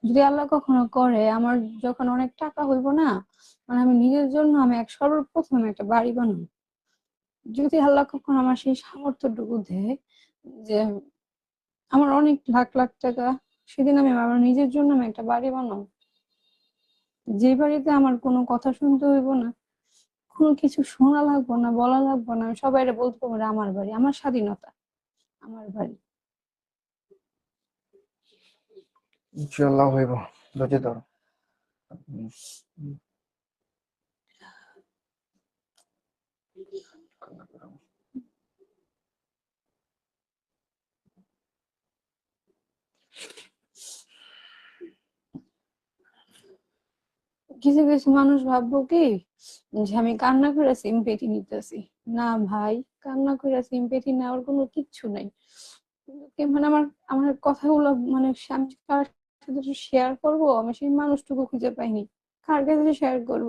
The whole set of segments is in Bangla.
যদি আল্লাহ কখনো করে আমার যখন অনেক টাকা হইব না, মানে আমি নিজের জন্য আমি সর্বপ্রথম একটা বাড়ি বানাবো। যদি আল্লাহ কখনো আমার সেই সামর্থ্যটুকু দেয় যে আমার অনেক লাখ লাখ টাকা, সেদিন আমি আমার নিজের জন্য আমি একটা বাড়ি বানাবো, যে বাড়িতে আমার কোনো কথা শুনতে হইব না, কোনো কিছু শোনা লাগবো না, বলা লাগবো না, আমি সবাইরে বলতে পারবো এটা আমার বাড়ি, আমার স্বাধীনতা, আমার বাড়ি। ইনশাআল্লাহ হইব, ধৈর্য ধরো। হুম, হুম, কান্না করো না। কিছু কিছু মানুষ ভাববো কি যে আমি কান্না করে সিম্পেথি নিতেছি। না ভাই, কান্না করে সিম্পেথি নেওয়ার কোনো কিচ্ছু নাই। মানে আমার আমার কথাগুলো, মানে আমি কার সাথে শেয়ার করবো, আমি সেই মানুষটুকু খুঁজে পাইনি। কার কাছে শেয়ার করব?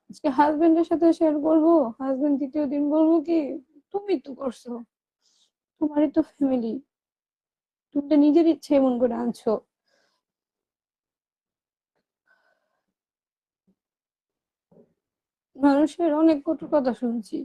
আজকে হাজবেন্ডের সাথে শেয়ার করবো, হাজবেন্ড দ্বিতীয় দিন বলবো কি তুমি তো করছো, তোমারই তো ফ্যামিলি, তুমি তো নিজের ইচ্ছে এমন করে আনছো। মানুষের অনেক কটু কথা শুনছি।